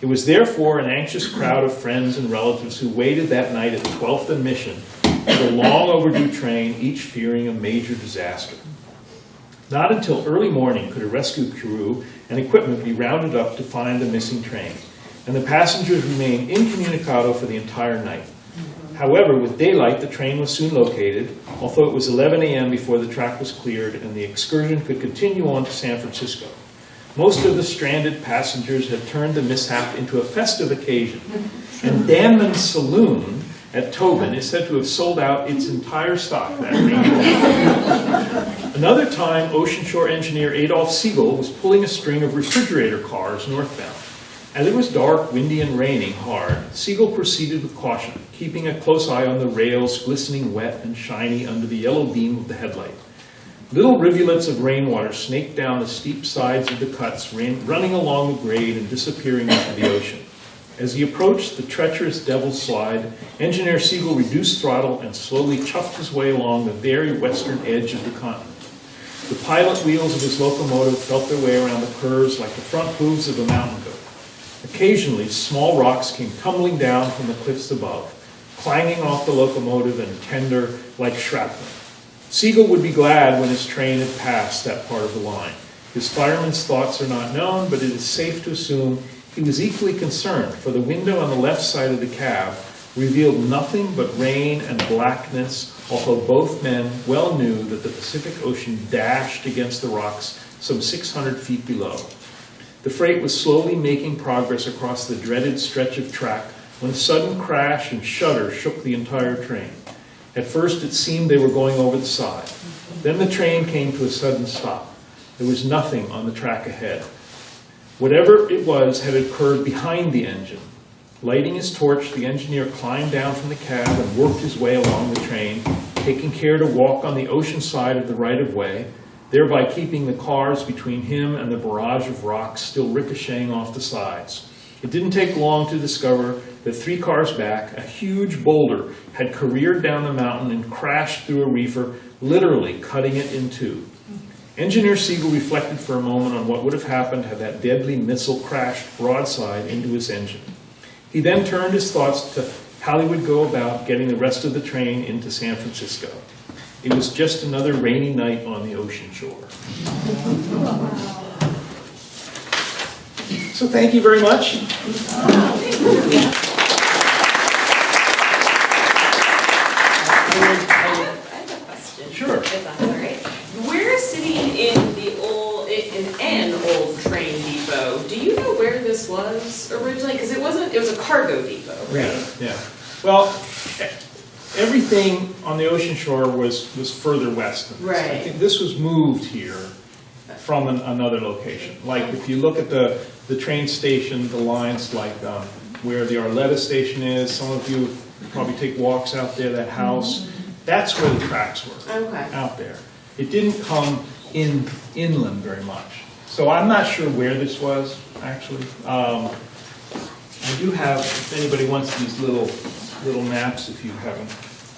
It was therefore an anxious crowd of friends and relatives who waited that night at 12th and Mission for the long overdue train, each fearing a major disaster. Not until early morning could a rescue crew and equipment be rounded up to find the missing train, and the passengers remained incommunicado for the entire night. However, with daylight, the train was soon located, although it was 11 a.m. before the track was cleared and the excursion could continue on to San Francisco. Most of the stranded passengers had turned the mishap into a festive occasion, and Danman's Saloon at Tobin is said to have sold out its entire stock that rainy day. Another time, Ocean Shore engineer Adolf Siegel was pulling a string of refrigerator cars northbound. As it was dark, windy, and raining hard, Siegel proceeded with caution, keeping a close eye on the rails glistening wet and shiny under the yellow beam of the headlight. Little rivulets of rainwater snaked down the steep sides of the cuts, running along the grade and disappearing into the ocean. As he approached the treacherous Devil's Slide, Engineer Siegel reduced throttle and slowly chuffed his way along the very western edge of the continent. The pilot wheels of his locomotive felt their way around the curves like the front hooves of a mountain goat. Occasionally, small rocks came tumbling down from the cliffs above, clanging off the locomotive and tender like shrapnel. Siegel would be glad when his train had passed that part of the line. His fireman's thoughts are not known, but it is safe to assume he was equally concerned, for the window on the left side of the cab revealed nothing but rain and blackness, although both men well knew that the Pacific Ocean dashed against the rocks some 600 feet below. The freight was slowly making progress across the dreaded stretch of track when a sudden crash and shudder shook the entire train. At first it seemed they were going over the side. Then the train came to a sudden stop. There was nothing on the track ahead. Whatever it was had occurred behind the engine. Lighting his torch, the engineer climbed down from the cab and worked his way along the train, taking care to walk on the ocean side of the right-of-way, thereby keeping the cars between him and the barrage of rocks still ricocheting off the sides. It didn't take long to discover that 3 cars back, a huge boulder had careered down the mountain and crashed through a reefer, literally cutting it in two. Engineer Siegel reflected for a moment on what would have happened had that deadly missile crashed broadside into his engine. He then turned his thoughts to how he would go about getting the rest of the train into San Francisco. It was just another rainy night on the ocean shore. So thank you very much. I have a question. Sure. If that's all right. We're sitting in the an old train depot. Do you know where this was originally? Because it was a cargo depot, right? Yeah. Well, everything on the ocean shore was further west than this. Right. I think this was moved here from another location. Like if you look at the train station, the lines like where the Arletta station is, some of you probably take walks out there, that house. That's where the tracks were, Okay. out there. It didn't come inland very much. So I'm not sure where this was, actually. I do have, if anybody wants these little maps, if you haven't.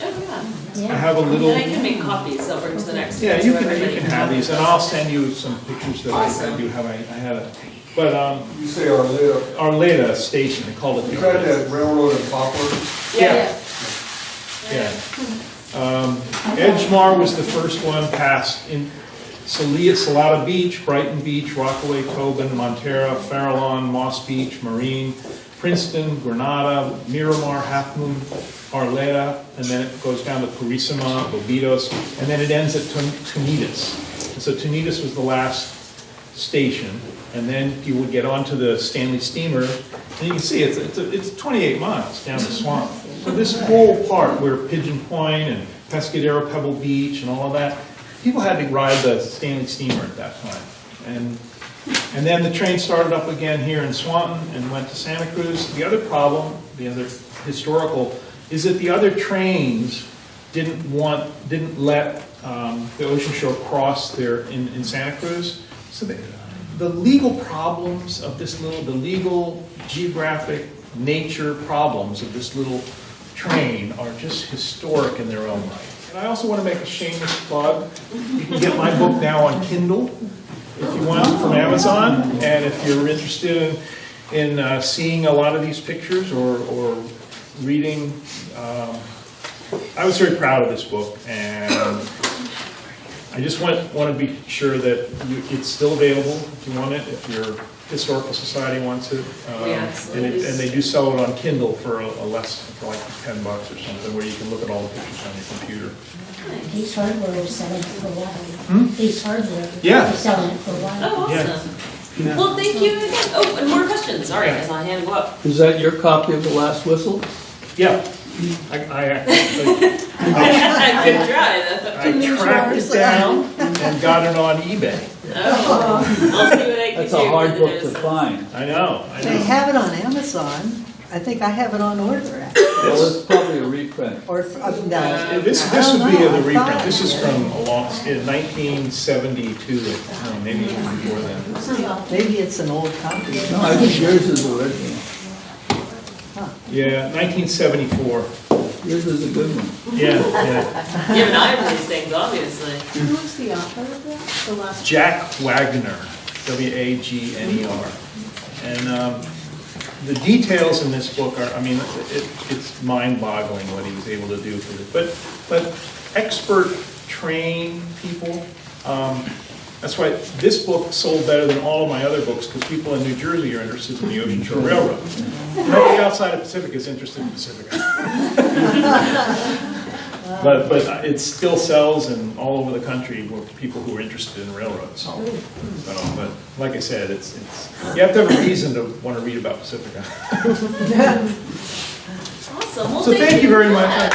Oh, yeah. I Yeah. have a little. And I can make copies, I'll bring to the next. Yeah, one you so can everybody have these, and I'll send you some pictures that I Awesome. do have. I had a, but You say Arleta, Arleta Station, they called it the is that Arleta. that railroad in Poplar? Yeah. Yeah. Edgemar was the first one past in Salada Beach, Brighton Beach, Rockaway, Tobin, Montera, Farallon, Moss Beach, Marine, Princeton, Granada, Miramar, Half Moon, Arleta, and then it goes down to Purísima, Bobitos, and then it ends at Tunitas. And so Tunitas was the last station, and then you would get onto the Stanley steamer, and you can see it's 28 miles down the swamp. So this whole part where Pigeon Point and Pescadero, Pebble Beach, and all of that, people had to ride the Stanley steamer at that time. And then the train started up again here in Swanton and went to Santa Cruz. The other problem, the other historical, is that the other trains didn't let the Ocean Shore cross there in Santa Cruz. So the legal problems of this the legal geographic nature problems of this little train are just historic in their own right. And I also want to make a shameless plug. You can get my book now on Kindle if you want, from Amazon. And if you're interested in seeing a lot of these pictures or reading, I was very proud of this book, and I just want to be sure that it's still available if you want it, if your Historical Society wants it. And they do sell it on Kindle for for like $10 or something, where you can look at all the pictures on your computer. Ace Hardware was selling it for a while. Ace Hardware Yeah. was selling it for a while. Oh, awesome. Well, thank you again. Oh, and more questions. Sorry, guys, I'll hand go up. Is that your copy of The Last Whistle? Yeah, I actually, Good try, though. I tracked it down and got it on eBay. Oh, I'll see what I can That's do. a hard for book the to news. find. I know. They have it on Amazon. I think I have it on order, actually. Well, it's probably a reprint. Or, no. This I don't would be know. the I reprint. thought- This is from in 1972, maybe even before then. Maybe it's an old copy. No, I think yours is original. Yeah, 1974. Yours is a good one. Yeah. You have an eye for these things, obviously. Who's the author of that? The last. Jack Wagner, Wagner. And the details in this book are, I mean, it's mind-boggling what he was able to do for this. But expert trained people, that's why this book sold better than all of my other books, because people in New Jersey are interested in the Ocean Shore Railroad. Nobody outside of Pacifica is interested in Pacifica. But it still sells in all over the country with people who are interested in railroads. So, but like I said, it's you have to have a reason to want to read about Pacifica. Awesome. Well, So thank you very much.